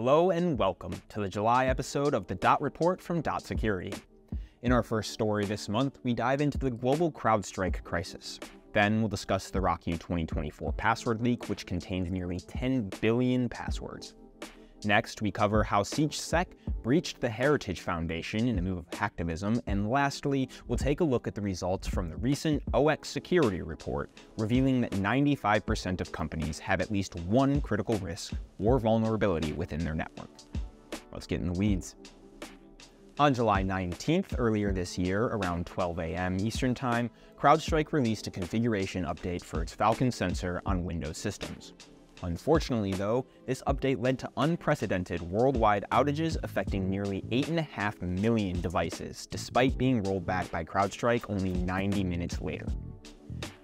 Hello and welcome to the July episode of the Dot Report from Dot Security. In our first story this month, we dive into the global CrowdStrike crisis. Then we'll discuss the RockYou2024 password leak, which contained nearly 10 billion passwords. Next, we cover how SiegedSec breached the Heritage Foundation in a move of hacktivism, and lastly, we'll take a look at the results from the recent RockYou2024 report, revealing that 95% of companies have at least one critical risk or vulnerability within their network. Let's get in the weeds. On July 19th, earlier this year, around 12 a.m. Eastern Time, CrowdStrike released a configuration update for its Falcon sensor on Windows systems. Unfortunately, though, this update led to unprecedented worldwide outages affecting nearly 8.5 million devices, despite being rolled back by CrowdStrike only 90 minutes later.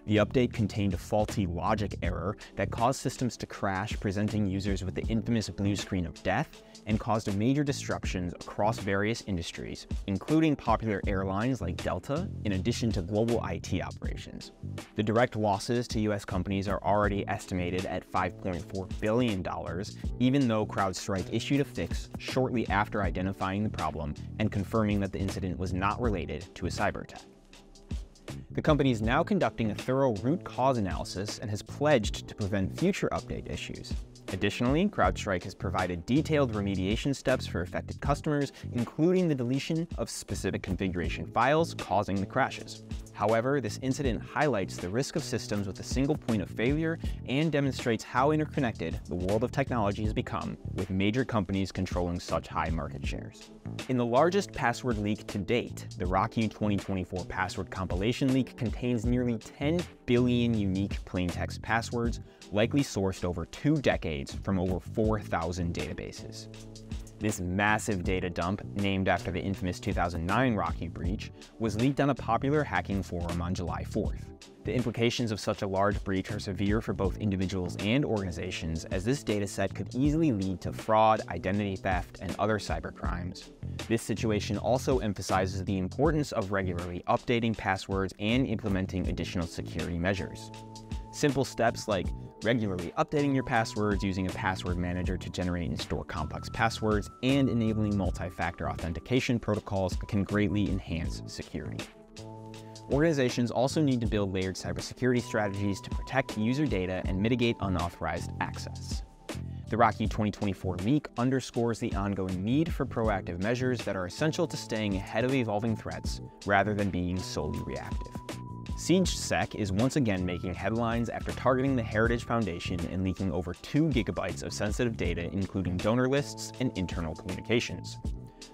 The update contained a faulty logic error that caused systems to crash, presenting users with the infamous blue screen of death, and caused major disruptions across various industries, including popular airlines like Delta, in addition to global IT operations. The direct losses to US companies are already estimated at $5.4 billion, even though CrowdStrike issued a fix shortly after identifying the problem and confirming that the incident was not related to a cyber attack. The company is now conducting a thorough root cause analysis and has pledged to prevent future update issues. Additionally, CrowdStrike has provided detailed remediation steps for affected customers, including the deletion of specific configuration files causing the crashes. However, this incident highlights the risk of systems with a single point of failure and demonstrates how interconnected the world of technology has become, with major companies controlling such high market shares. In the largest password leak to date, the RockYou2024 password compilation leak contains nearly 10 billion unique plaintext passwords, likely sourced over 2 decades from over 4,000 databases. This massive data dump, named after the infamous 2009 RockYou breach, was leaked on a popular hacking forum on July 4th. The implications of such a large breach are severe for both individuals and organizations, as this dataset could easily lead to fraud, identity theft, and other cybercrimes. This situation also emphasizes the importance of regularly updating passwords and implementing additional security measures. Simple steps like regularly updating your passwords, using a password manager to generate and store complex passwords, and enabling multi-factor authentication protocols can greatly enhance security. Organizations also need to build layered cybersecurity strategies to protect user data and mitigate unauthorized access. The RockYou2024 leak underscores the ongoing need for proactive measures that are essential to staying ahead of evolving threats rather than being solely reactive. SiegedSec is once again making headlines after targeting the Heritage Foundation and leaking over 2 gigabytes of sensitive data, including donor lists and internal communications.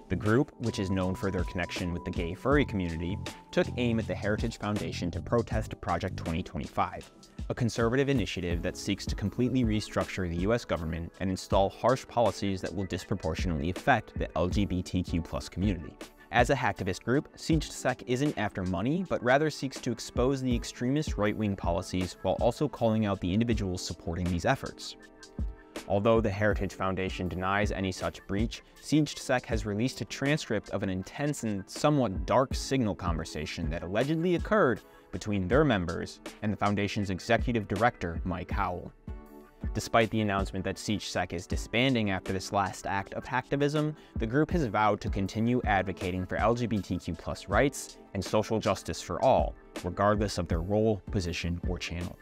The group, which is known for their connection with the gay furry community, took aim at the Heritage Foundation to protest Project 2025, a conservative initiative that seeks to completely restructure the US government and install harsh policies that will disproportionately affect the LGBTQ+ community. As a hacktivist group, SiegedSec isn't after money, but rather seeks to expose the extremist right-wing policies while also calling out the individuals supporting these efforts. Although the Heritage Foundation denies any such breach, SiegedSec has released a transcript of an intense and somewhat dark signal conversation that allegedly occurred between their members and the Foundation's executive director, Mike Howell. Despite the announcement that SiegedSec is disbanding after this last act of hacktivism, the group has vowed to continue advocating for LGBTQ+ rights and social justice for all, regardless of their role, position, or channel.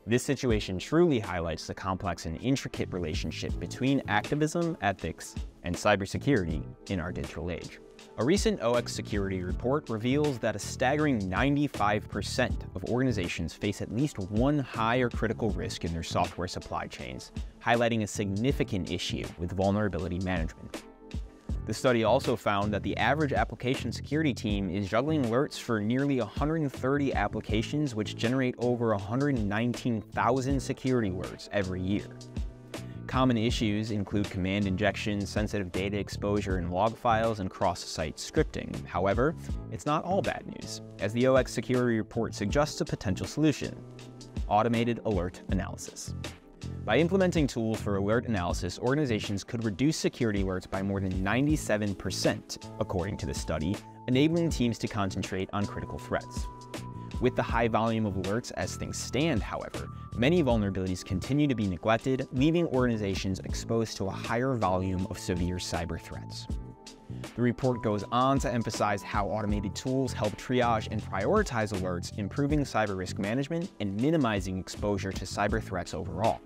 This situation truly highlights the complex and intricate relationship between activism, ethics, and cybersecurity in our digital age. A recent RockYou2024 report reveals that a staggering 95% of organizations face at least one high or critical risk in their software supply chains, highlighting a significant issue with vulnerability management. The study also found that the average application security team is juggling alerts for nearly 130 applications, which generate over 119,000 security alerts every year. Common issues include command injection, sensitive data exposure in log files, and cross-site scripting. However, it's not all bad news, as the RockYou2024 report suggests a potential solution: automated alert analysis. By implementing tools for alert analysis, organizations could reduce security alerts by more than 97%, according to the study, enabling teams to concentrate on critical threats. With the high volume of alerts as things stand, however, many vulnerabilities continue to be neglected, leaving organizations exposed to a higher volume of severe cyber threats. The report goes on to emphasize how automated tools help triage and prioritize alerts, improving cyber risk management and minimizing exposure to cyber threats overall.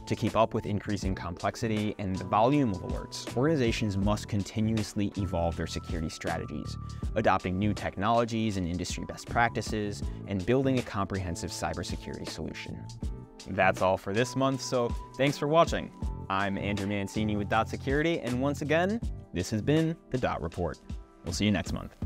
To keep up with increasing complexity and the volume of alerts, organizations must continuously evolve their security strategies, adopting new technologies and industry best practices, and building a comprehensive cybersecurity solution. That's all for this month, so thanks for watching. I'm Andrew Mancini with Security, and once again, this has been the Report. We'll see you next month.